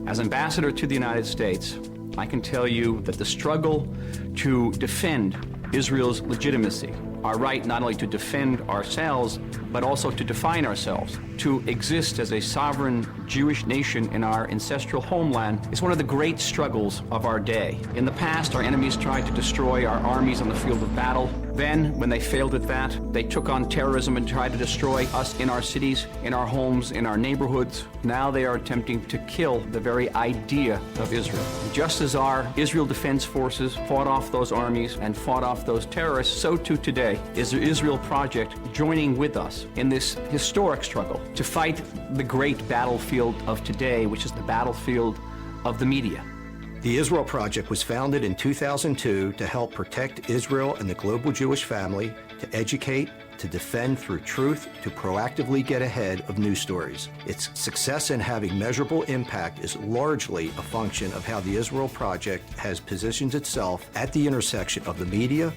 As ambassador to the United States, I can tell you that the struggle to defend Israel's legitimacy, our right not only to defend ourselves, but also to define ourselves, to exist as a sovereign Jewish nation in our ancestral homeland, is one of the great struggles of our day. In the past, our enemies tried to destroy our armies on the field of battle. Then, when they failed at that, they took on terrorism and tried to destroy us in our cities, in our homes, in our neighborhoods. Now they are attempting to kill the very idea of Israel. Just as our Israel Defense Forces fought off those armies and fought off those terrorists, so too today is the Israel Project joining with us in this historic struggle to fight the great battlefield of today, which is the battlefield of the media. The Israel Project was founded in 2002 to help protect Israel and the global Jewish family, to educate, to defend through truth, to proactively get ahead of news stories. Its success in having measurable impact is largely a function of how the Israel Project has positioned itself at the intersection of the media,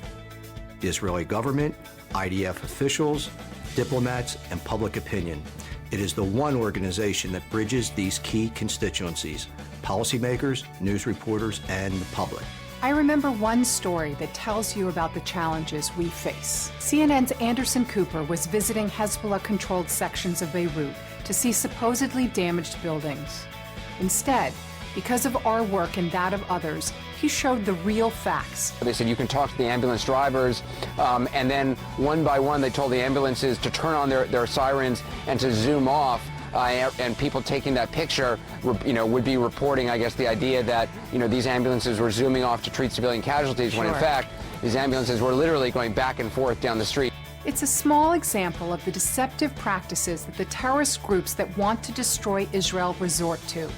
the Israeli government, IDF officials, diplomats, and public opinion. It is the one organization that bridges these key constituencies: policymakers, news reporters, and the public. I remember one story that tells you about the challenges we face. CNN's Anderson Cooper was visiting Hezbollah-controlled sections of Beirut to see supposedly damaged buildings. Instead, because of our work and that of others, he showed the real facts. They said you can talk to the ambulance drivers, and then one by one they told the ambulances to turn on their sirens and to zoom off. And people taking that picture, would be reporting, I guess, the idea that, these ambulances were zooming off to treat civilian casualties, when in fact, these ambulances were literally going back and forth down the street. It's a small example of the deceptive practices that the terrorist groups that want to destroy Israel resort to.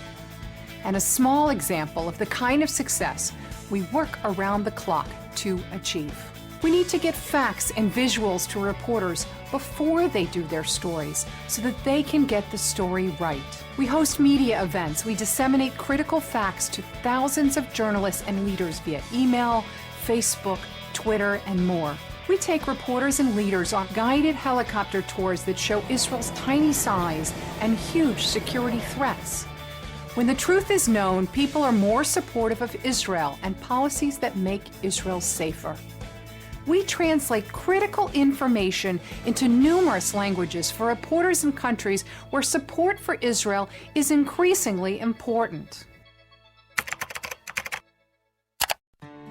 And a small example of the kind of success we work around the clock to achieve. We need to get facts and visuals to reporters before they do their stories so that they can get the story right. We host media events. We disseminate critical facts to thousands of journalists and leaders via email, Facebook, Twitter, and more. We take reporters and leaders on guided helicopter tours that show Israel's tiny size and huge security threats. When the truth is known, people are more supportive of Israel and policies that make Israel safer. We translate critical information into numerous languages for reporters in countries where support for Israel is increasingly important.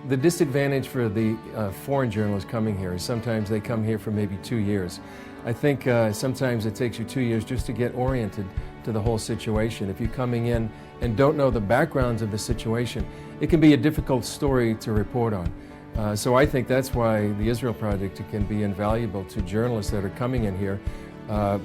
The disadvantage for the foreign journalists coming here is sometimes they come here for maybe 2 years. I think sometimes it takes you 2 years just to get oriented to the whole situation. If you're coming in and don't know the backgrounds of the situation, it can be a difficult story to report on. So I think that's why the Israel Project can be invaluable to journalists that are coming in here,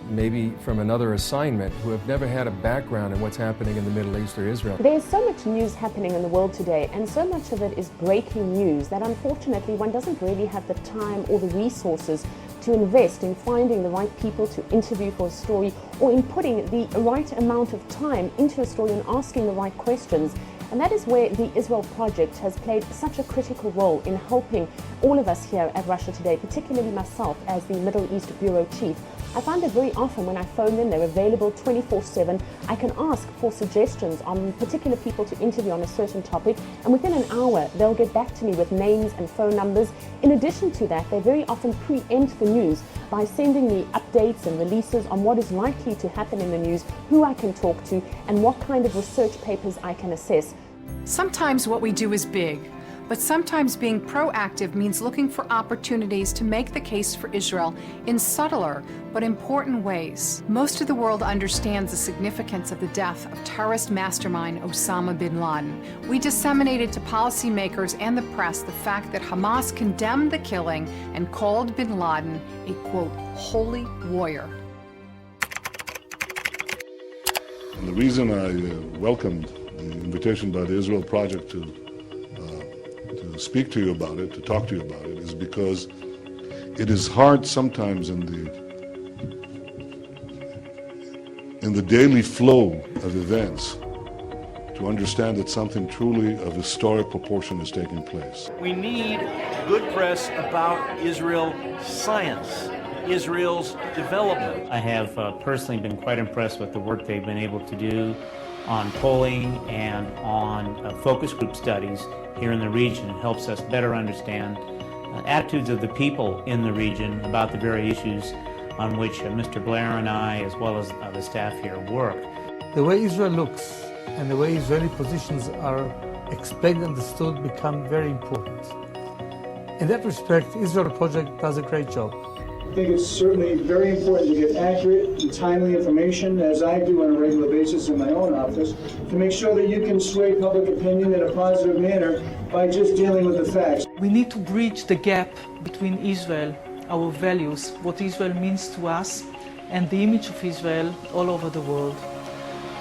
maybe from another assignment, who have never had a background in what's happening in the Middle East or Israel. There's so much news happening in the world today, and so much of it is breaking news that unfortunately one doesn't really have the time or the resources to invest in finding the right people to interview for a story, or in putting the right amount of time into a story and asking the right questions. And that is where the Israel Project has played such a critical role in helping all of us here at Russia Today, particularly myself as the Middle East Bureau Chief. I find that very often when I phone them, they're available 24/7. I can ask for suggestions on particular people to interview on a certain topic, and within an hour, they'll get back to me with names and phone numbers. In addition to that, they very often preempt the news by sending me updates and releases on what is likely to happen in the news, who I can talk to, and what kind of research papers I can assess. Sometimes what we do is big, but sometimes being proactive means looking for opportunities to make the case for Israel in subtler but important ways. Most of the world understands the significance of the death of terrorist mastermind Osama bin Laden. We disseminated to policymakers and the press the fact that Hamas condemned the killing and called bin Laden a, quote, holy warrior. And the reason I welcomed the invitation by the Israel Project to speak to you about it, to talk to you about it, is because it is hard sometimes in the daily flow of events to understand that something truly of historic proportion is taking place. We need good press about Israel science, Israel's development. I have personally been quite impressed with the work they've been able to do on polling and on focus group studies here in the region. It helps us better understand attitudes of the people in the region about the very issues on which Mr. Blair and I, as well as the staff here, work. The way Israel looks and the way Israeli positions are expected and understood become very important. In that respect, Israel Project does a great job. I think it's certainly very important to get accurate and timely information, as I do on a regular basis in my own office, to make sure that you can sway public opinion in a positive manner by just dealing with the facts. We need to bridge the gap between Israel, our values, what Israel means to us, and the image of Israel all over the world.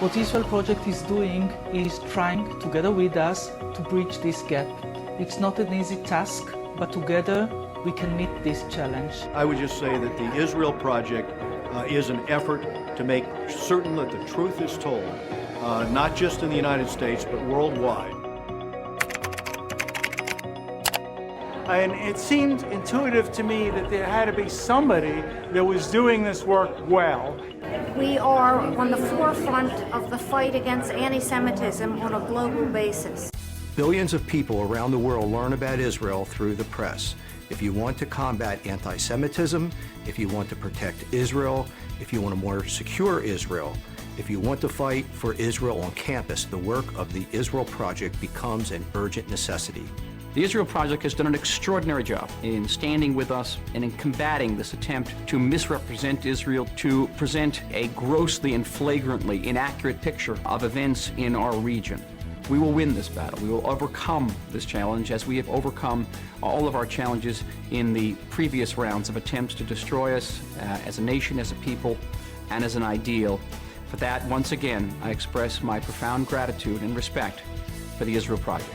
What Israel Project is doing is trying, together with us, to bridge this gap. It's not an easy task, but together we can meet this challenge. I would just say that the Israel Project is an effort to make certain that the truth is told, not just in the United States, but worldwide. And it seemed intuitive to me that there had to be somebody that was doing this work well. We are on the forefront of the fight against anti-Semitism on a global basis. Billions of people around the world learn about Israel through the press. If you want to combat anti-Semitism, if you want to protect Israel, if you want a more secure Israel, if you want to fight for Israel on campus, the work of the Israel Project becomes an urgent necessity. The Israel Project has done an extraordinary job in standing with us and in combating this attempt to misrepresent Israel, to present a grossly and flagrantly inaccurate picture of events in our region. We will win this battle. We will overcome this challenge as we have overcome all of our challenges in the previous rounds of attempts to destroy us as a nation, as a people, and as an ideal. For that, once again, I express my profound gratitude and respect for the Israel Project.